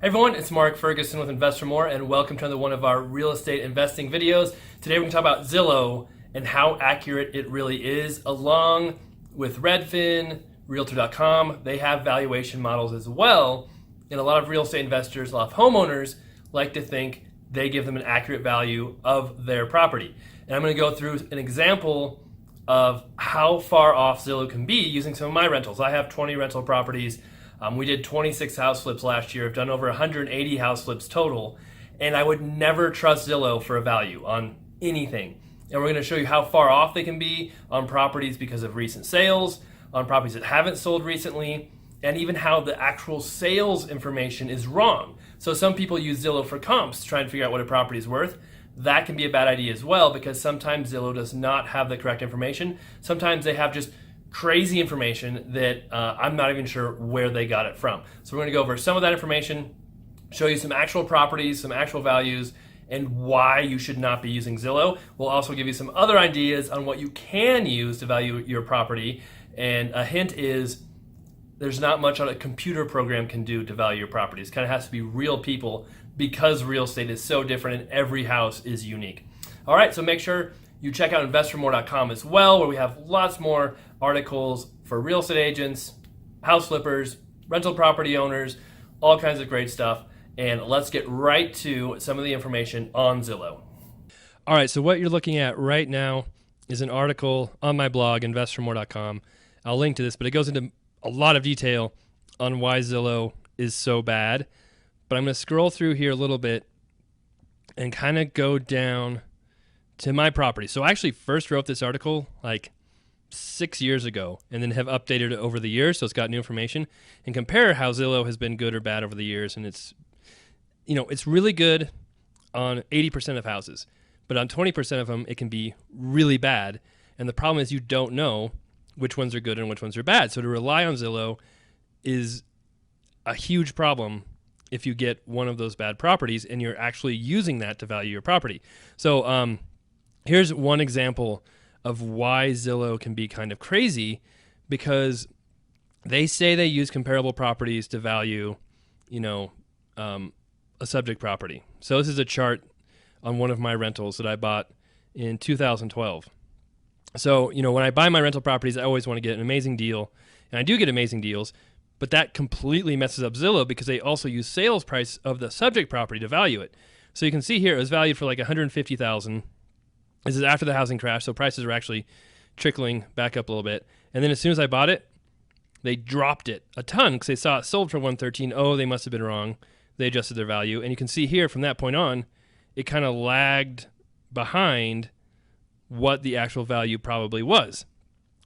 Hey everyone, it's Mark Ferguson with Investor More, and welcome to another one of our real estate investing videos. Today we're going to talk about Zillow and how accurate it really is, along with Redfin, Realtor.com. They have valuation models as well, and a lot of real estate investors, a lot of homeowners like to think they give them an accurate value of their property. And I'm going to go through an example of how far off Zillow can be using some of my rentals. I have 20 rental properties. We did 26 house flips last year. I've done over 180 house flips total, and I would never trust Zillow for a value on anything. And we're going to show you how far off they can be on properties because of recent sales, on properties that haven't sold recently, and even how the actual sales information is wrong. So some people use Zillow for comps to try and figure out what a property is worth. That can be a bad idea as well, because sometimes Zillow does not have the correct information. Sometimes they have just crazy information that I'm not even sure where they got it from. So we're going to go over some of that information, show you some actual properties, some actual values, and why you should not be using Zillow. We'll also give you some other ideas on what you can use to value your property. And a hint is there's not much a computer program can do to value your properties. It kind of has to be real people, because real estate is so different and every house is unique. All right, so make sure you check out investormore.com as well, where we have lots more articles for real estate agents, house flippers, rental property owners, all kinds of great stuff. And let's get right to some of the information on Zillow. All right, so what you're looking at right now is an article on my blog, investormore.com. I'll link to this, but it goes into a lot of detail on why Zillow is so bad. But I'm going to scroll through here a little bit and kind of go down to my property. So I actually first wrote this article like 6 years ago and then have updated it over the years, so it's got new information, and compare how Zillow has been good or bad over the years. And it's really good on 80% of houses, but on 20% of them it can be really bad. And the problem is you don't know which ones are good and which ones are bad. So to rely on Zillow is a huge problem if you get one of those bad properties and you're actually using that to value your property. So here's one example of why Zillow can be kind of crazy, because they say they use comparable properties to value, a subject property. So this is a chart on one of my rentals that I bought in 2012. So, when I buy my rental properties, I always want to get an amazing deal, and I do get amazing deals, but that completely messes up Zillow because they also use sales price of the subject property to value it. So you can see here it was valued for like $150,000. This is after the housing crash, so prices are actually trickling back up a little bit. And then as soon as I bought it, they dropped it a ton because they saw it sold for $113. Oh, they must have been wrong. They adjusted their value. And you can see here from that point on, it kind of lagged behind what the actual value probably was.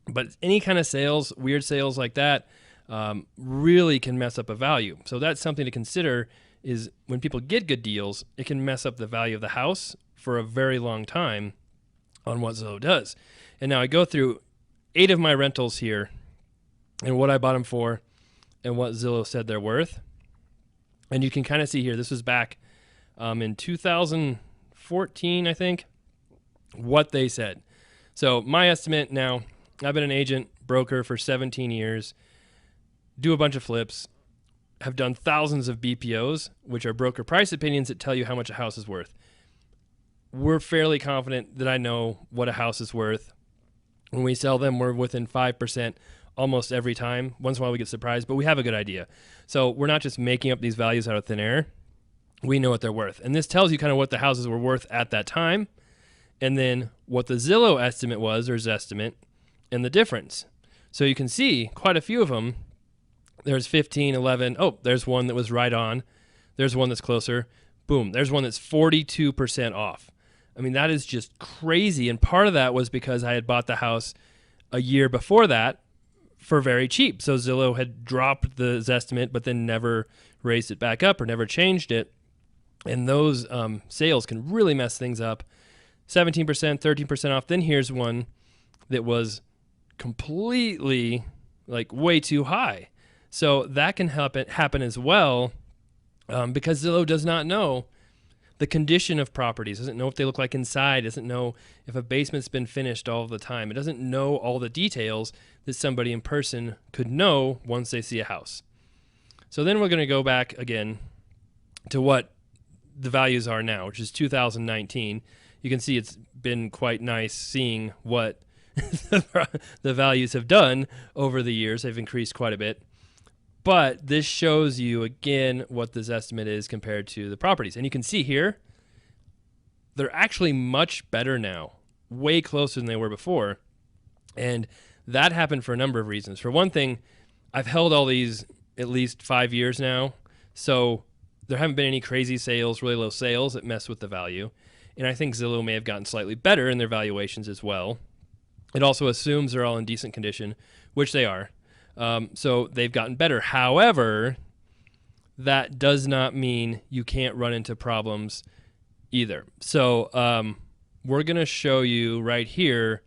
But any kind of sales, weird sales like that, really can mess up a value. So that's something to consider, is when people get good deals, it can mess up the value of the house for a very long time on what Zillow does. And now I go through 8 of my rentals here and what I bought them for and what Zillow said they're worth. And you can kind of see here, this was back in 2014, I think, what they said. So my estimate now, I've been an agent broker for 17 years, do a bunch of flips, have done thousands of BPOs, which are broker price opinions that tell you how much a house is worth. We're fairly confident that I know what a house is worth. When we sell them, we're within 5% almost every time. Once in a while we get surprised, but we have a good idea. So we're not just making up these values out of thin air. We know what they're worth. And this tells you kind of what the houses were worth at that time, and then what the Zillow estimate was, or Zestimate, and the difference. So you can see quite a few of them. There's 15, 11. Oh, there's one that was right on. There's one that's closer. Boom, there's one that's 42% off. I mean, that is just crazy. And part of that was because I had bought the house a year before that for very cheap. So Zillow had dropped the Zestimate, but then never raised it back up or never changed it. And those sales can really mess things up. 17%, 13% off. Then here's one that was completely like way too high. So that can happen as well, because Zillow does not know the condition of properties, doesn't know what they look like inside, doesn't know if a basement's been finished all the time. It doesn't know all the details that somebody in person could know once they see a house. So then we're going to go back again to what the values are now, which is 2019. You can see it's been quite nice seeing what the values have done over the years. They've increased quite a bit. But this shows you, again, what this estimate is compared to the properties. And you can see here, they're actually much better now, way closer than they were before. And that happened for a number of reasons. For one thing, I've held all these at least 5 years now. So there haven't been any crazy sales, really low sales that mess with the value. And I think Zillow may have gotten slightly better in their valuations as well. It also assumes they're all in decent condition, which they are. So they've gotten better. However, that does not mean you can't run into problems either. So we're going to show you right here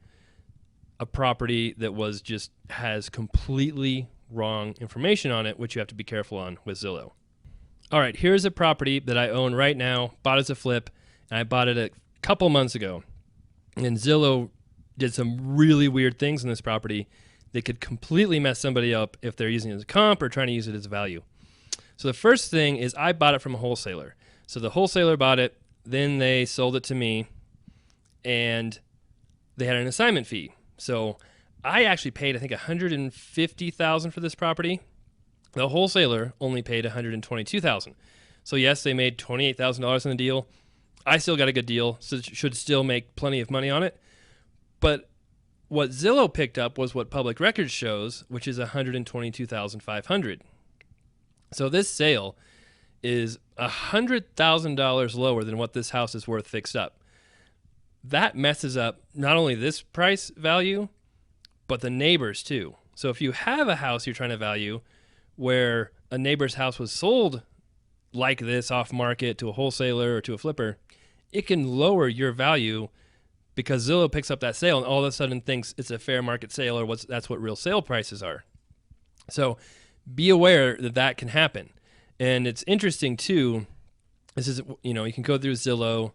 a property that has completely wrong information on it, which you have to be careful on with Zillow. All right, here's a property that I own right now, bought as a flip, and I bought it a couple months ago. And Zillow did some really weird things in this property that could completely mess somebody up if they're using it as a comp or trying to use it as value. So the first thing is I bought it from a wholesaler. So the wholesaler bought it, then they sold it to me, and they had an assignment fee. So I actually paid, I think, $150,000 for this property. The wholesaler only paid $122,000. So yes, they made $28,000 in the deal. I still got a good deal, so should still make plenty of money on it. But what Zillow picked up was what public records shows, which is $122,500. So this sale is $100,000 lower than what this house is worth fixed up. That messes up not only this price value, but the neighbors too. So if you have a house you're trying to value where a neighbor's house was sold like this off market to a wholesaler or to a flipper, it can lower your value because Zillow picks up that sale and all of a sudden thinks it's a fair market sale or that's what real sale prices are. So be aware that that can happen. And it's interesting too, this is, you can go through Zillow.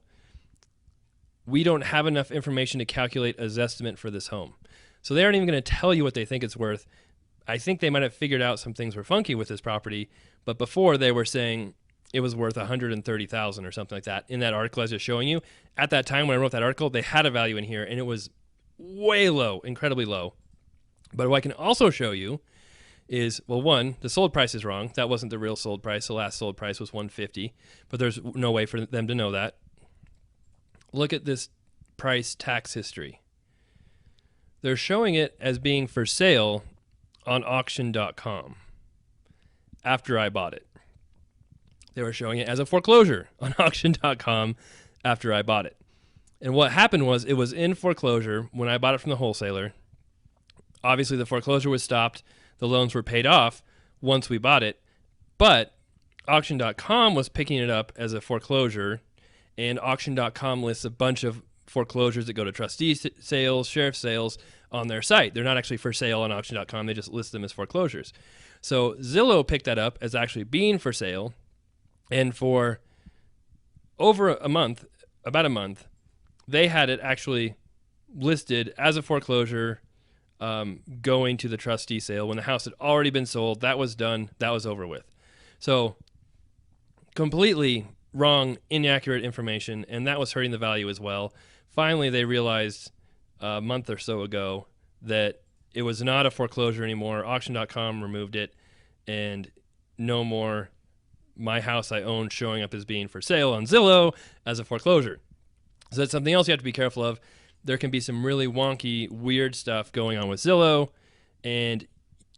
We don't have enough information to calculate a Zestimate for this home. So they aren't even going to tell you what they think it's worth. I think they might have figured out some things were funky with this property, but before they were saying it was worth $130,000 or something like that. In that article I was just showing you, at that time when I wrote that article, they had a value in here and it was way low, incredibly low. But what I can also show you is, well, one, the sold price is wrong. That wasn't the real sold price. The last sold price was $150,000, but there's no way for them to know that. Look at this price tax history. They're showing it as being for sale on auction.com after I bought it. They were showing it as a foreclosure on auction.com after I bought it. And what happened was it was in foreclosure when I bought it from the wholesaler. Obviously, the foreclosure was stopped. The loans were paid off once we bought it. But auction.com was picking it up as a foreclosure, and auction.com lists a bunch of foreclosures that go to trustee sales, sheriff sales on their site. They're not actually for sale on auction.com. They just list them as foreclosures. So Zillow picked that up as actually being for sale. And for over a month, about a month, they had it actually listed as a foreclosure going to the trustee sale when the house had already been sold. That was done. That was over with. So completely wrong, inaccurate information, and that was hurting the value as well. Finally, they realized a month or so ago that it was not a foreclosure anymore. Auction.com removed it, and no more my house I own showing up as being for sale on Zillow as a foreclosure. So that's something else you have to be careful of. There can be some really wonky, weird stuff going on with Zillow, and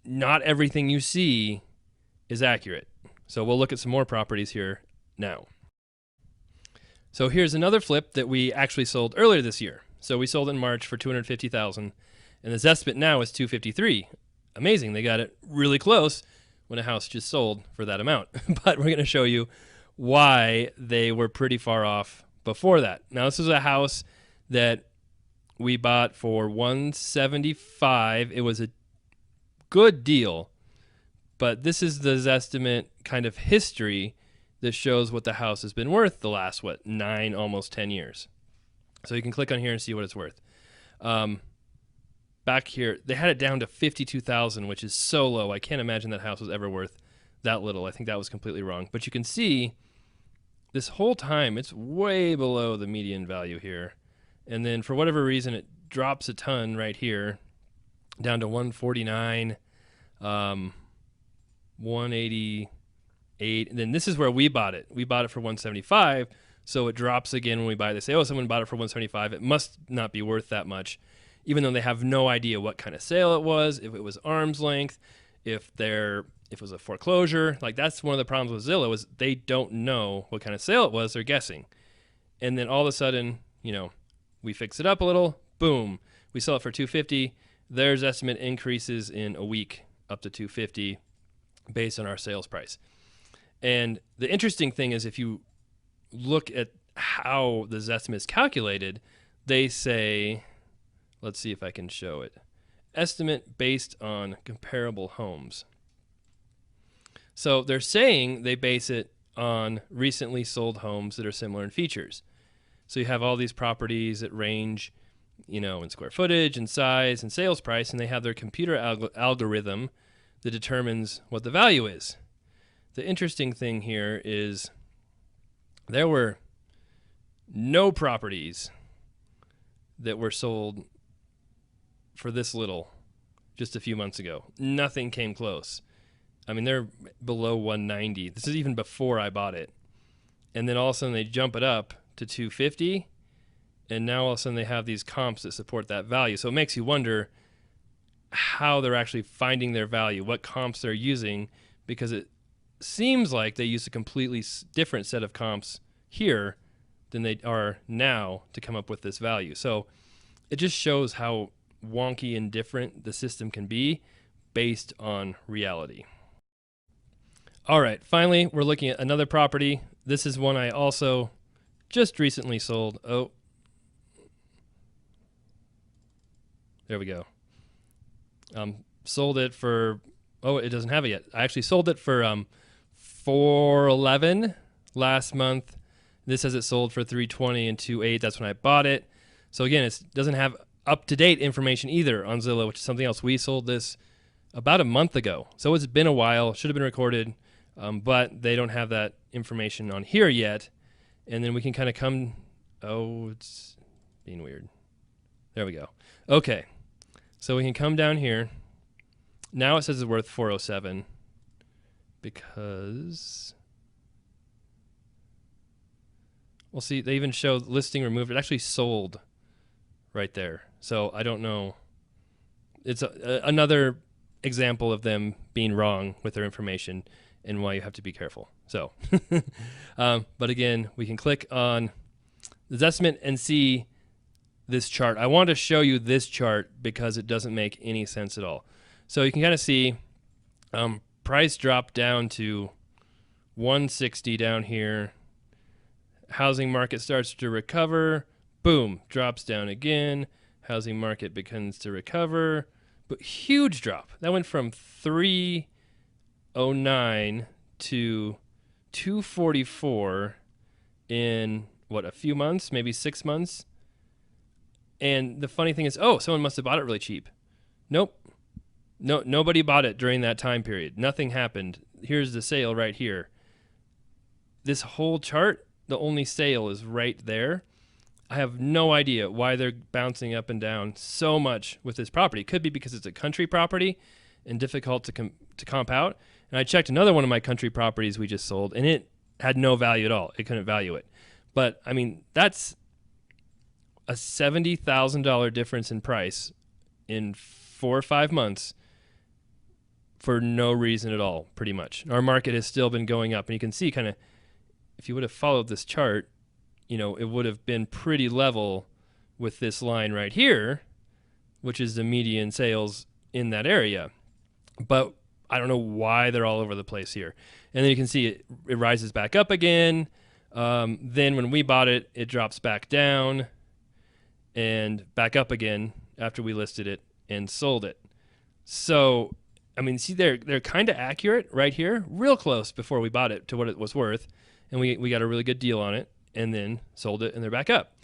not everything you see is accurate. So we'll look at some more properties here now. So here's another flip that we actually sold earlier this year. So we sold in March for $250,000, and the Zestimate now is $253,000. Amazing, they got it really close when a house just sold for that amount. But we're going to show you why they were pretty far off before that. Now this is a house that we bought for $175,000. It was a good deal, but this is the Zestimate kind of history that shows what the house has been worth the last, 9, almost 10 years. So you can click on here and see what it's worth. Back here, they had it down to $52,000, which is so low. I can't imagine that house was ever worth that little. I think that was completely wrong. But you can see this whole time, it's way below the median value here. And then for whatever reason, it drops a ton right here down to 149, 188. And then this is where we bought it. We bought it for 175. So it drops again when we buy it. They say, oh, someone bought it for 175. It must not be worth that much, even though they have no idea what kind of sale it was, if it was arm's length, if it was a foreclosure. Like, that's one of the problems with Zillow is they don't know what kind of sale it was. They're guessing. And then all of a sudden, we fix it up a little, boom, we sell it for 250. Their Zestimate increases in a week up to 250 based on our sales price. And the interesting thing is, if you look at how the Zestimate is calculated, they say, let's see if I can show it, estimate based on comparable homes. So they're saying they base it on recently sold homes that are similar in features. So you have all these properties that range, in square footage and size and sales price, and they have their computer algorithm that determines what the value is. The interesting thing here is there were no properties that were sold for this little just a few months ago. Nothing came close. I mean, they're below 190. This is even before I bought it. And then all of a sudden they jump it up to 250, and now all of a sudden they have these comps that support that value. So it makes you wonder how they're actually finding their value, what comps they're using, because it seems like they use a completely different set of comps here than they are now to come up with this value. So it just shows how wonky and different the system can be based on reality. All right, finally, we're looking at another property. This is one I also just recently sold. Oh, there we go. Sold it for, it doesn't have it yet. I actually sold it for $411 last month. This says it sold for $320 and $208. That's when I bought it. So again, it doesn't have up-to-date information either on Zillow, which is something else. We sold this about a month ago. So it's been a while, should have been recorded, but they don't have that information on here yet. And then we can kind of come, it's being weird. There we go. Okay, so we can come down here. Now it says it's worth $407 because, well, see, they even show listing removed. It actually sold right there. So I don't know. It's another example of them being wrong with their information and why you have to be careful. So, but again, we can click on the Zestimate and see this chart. I want to show you this chart because it doesn't make any sense at all. So you can kind of see price drop down to 160 down here. Housing market starts to recover. Boom, drops down again. Housing market begins to recover. But huge drop. That went from 309 to 244 in, a few months, maybe 6 months. And the funny thing is, someone must have bought it really cheap. Nope. No, nobody bought it during that time period. Nothing happened. Here's the sale right here. This whole chart, the only sale is right there. I have no idea why they're bouncing up and down so much with this property. It could be because it's a country property and difficult to comp out. And I checked another one of my country properties we just sold, and it had no value at all. It couldn't value it. But, I mean, that's a $70,000 difference in price in 4 or 5 months for no reason at all, pretty much. Our market has still been going up. And you can see kind of, if you would have followed this chart, it would have been pretty level with this line right here, which is the median sales in that area. But I don't know why they're all over the place here. And then you can see it rises back up again. Then when we bought it, it drops back down and back up again after we listed it and sold it. So, I mean, see, they're kind of accurate right here, real close before we bought it to what it was worth. And we got a really good deal on it and then sold it and they're back up.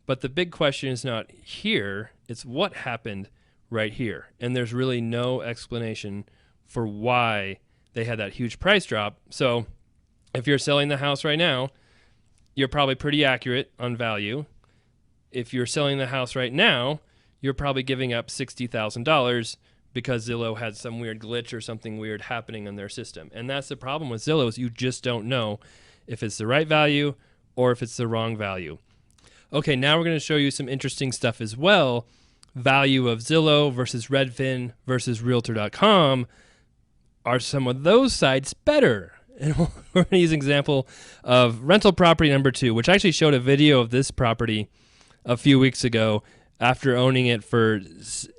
But the big question is not here, it's what happened right here. And there's really no explanation for why they had that huge price drop. So if you're selling the house right now, you're probably pretty accurate on value. If you're selling the house right now, you're probably giving up $60,000 because Zillow had some weird glitch or something weird happening in their system. And that's the problem with Zillow, is you just don't know if it's the right value or if it's the wrong value. Okay, now we're going to show you some interesting stuff as well. Value of Zillow versus Redfin versus Realtor.com. Are some of those sites better? And we're going to use an example of rental property number 2, which I actually showed a video of this property a few weeks ago after owning it for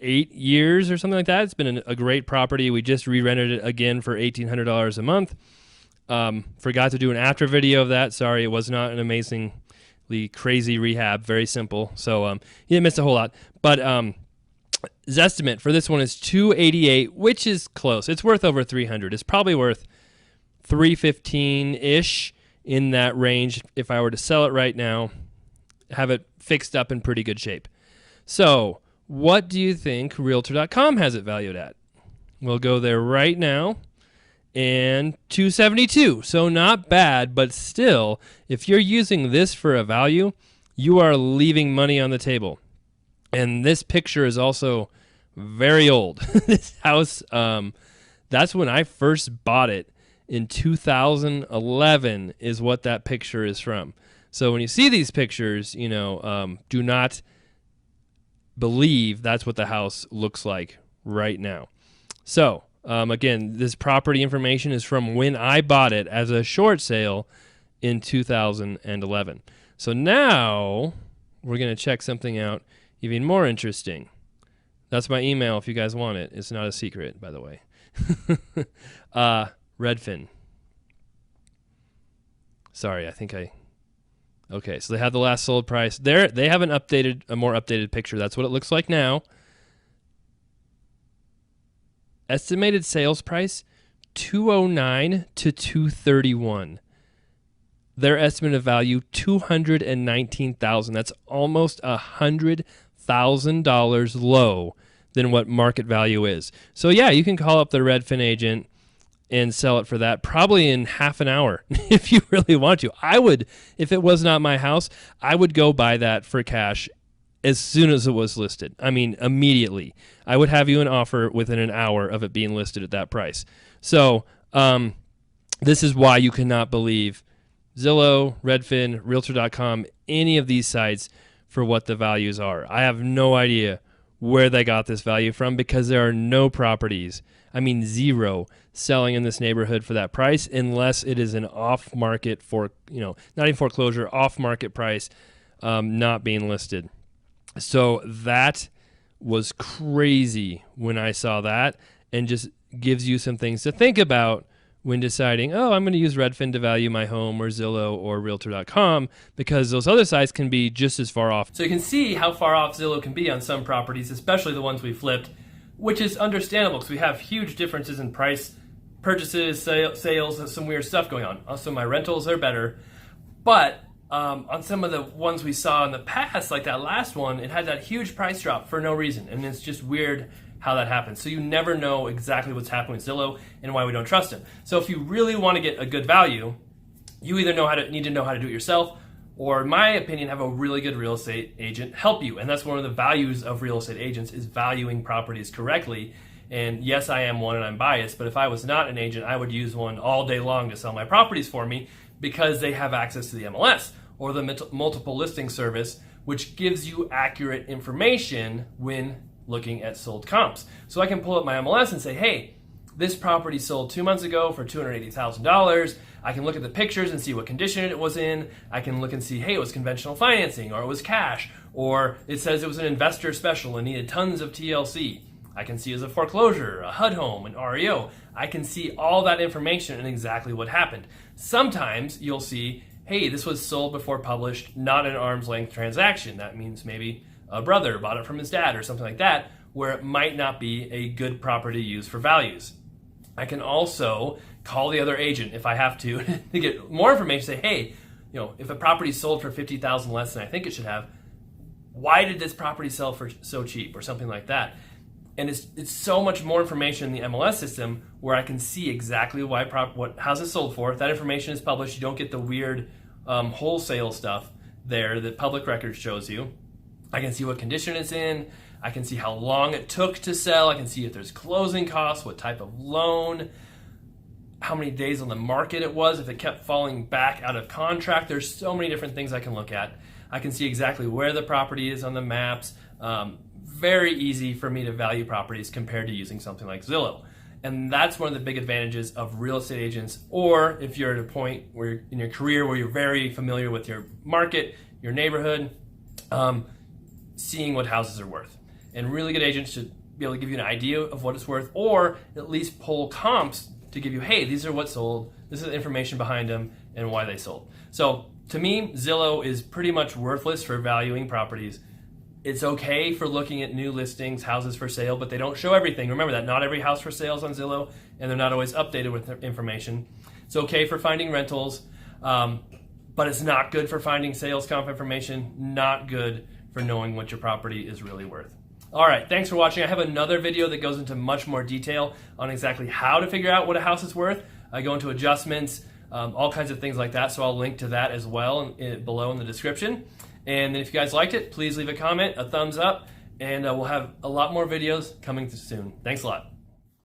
8 years or something like that. It's been a great property. We just re-rented it again for $1,800 a month. Forgot to do an after video of that. Sorry, it was not an amazingly crazy rehab. Very simple. So you didn't miss a whole lot. But Zestimate for this one is $288, which is close. It's worth over $300. It's probably worth $315-ish, in that range if I were to sell it right now, have it fixed up in pretty good shape. So what do you think Realtor.com has it valued at? We'll go there right now. And $272. So not bad, but still, if you're using this for a value, you are leaving money on the table. And this picture is also very old. This house, that's when I first bought it in 2011 is what that picture is from. So when you see these pictures, do not believe that's what the house looks like right now. So again, this property information is from when I bought it as a short sale in 2011. So now we're going to check something out even more interesting. That's my email if you guys want it. It's not a secret, by the way. Redfin. Sorry, Okay, so they have the last sold price. They have a more updated picture. That's what it looks like now. Estimated sales price, $209 to $231. Their estimated value, $219,000. That's almost $100,000 low than what market value is. So yeah, you can call up the Redfin agent and sell it for that probably in half an hour if you really want to. I would, if it was not my house, I would go buy that for cash as soon as it was listed. I mean, immediately. I would have you an offer within an hour of it being listed at that price. So this is why you cannot believe Zillow, Redfin, Realtor.com, any of these sites for what the values are. I have no idea where they got this value from because there are no properties, I mean zero, selling in this neighborhood for that price unless it is an off-market, not even foreclosure, off-market price not being listed. So that was crazy when I saw that, and just gives you some things to think about when deciding, I'm going to use Redfin to value my home, or Zillow, or Realtor.com, because those other sites can be just as far off. So you can see how far off Zillow can be on some properties, especially the ones we flipped, which is understandable because we have huge differences in price, purchases, sales, some weird stuff going on. Also, my rentals are better. But on some of the ones we saw in the past, like that last one, it had that huge price drop for no reason. And it's just weird how that happens. So you never know exactly what's happening with Zillow and why we don't trust them. So if you really want to get a good value, you either need to know how to do it yourself, or in my opinion, have a really good real estate agent help you. And that's one of the values of real estate agents, is valuing properties correctly. And yes, I am one and I'm biased, but if I was not an agent, I would use one all day long to sell my properties for me, because they have access to the MLS or the multiple listing service, which gives you accurate information when looking at sold comps. So I can pull up my MLS and say, hey, this property sold 2 months ago for $280,000. I can look at the pictures and see what condition it was in. I can look and see, hey, it was conventional financing, or it was cash, or it says it was an investor special and needed tons of TLC. I can see it as a foreclosure, a HUD home, an REO. I can see all that information and exactly what happened. Sometimes you'll see, hey, this was sold before published, not an arm's length transaction. That means maybe a brother bought it from his dad or something like that, where it might not be a good property used for values. I can also call the other agent if I have to to get more information. Say, hey, if a property sold for $50,000 less than I think it should have, why did this property sell for so cheap, or something like that? And it's so much more information in the MLS system where I can see exactly what house is sold for. If that information is published, you don't get the weird wholesale stuff there that public record shows you. I can see what condition it's in. I can see how long it took to sell. I can see if there's closing costs, what type of loan, how many days on the market it was, if it kept falling back out of contract. There's so many different things I can look at. I can see exactly where the property is on the maps. Very easy for me to value properties compared to using something like Zillow. And that's one of the big advantages of real estate agents, or if you're at a point where in your career where you're very familiar with your market, your neighborhood, seeing what houses are worth. And really good agents should be able to give you an idea of what it's worth, or at least pull comps to give you, hey, these are what sold, this is the information behind them and why they sold. So to me, Zillow is pretty much worthless for valuing properties. It's okay for looking at new listings, houses for sale, but they don't show everything. Remember that not every house for sale is on Zillow, and they're not always updated with their information. It's okay for finding rentals, but it's not good for finding sales comp information, not good for knowing what your property is really worth. All right, thanks for watching. I have another video that goes into much more detail on exactly how to figure out what a house is worth. I go into adjustments, all kinds of things like that, so I'll link to that as well below in the description. And then if you guys liked it, please leave a comment, a thumbs up, and we'll have a lot more videos coming soon. Thanks a lot.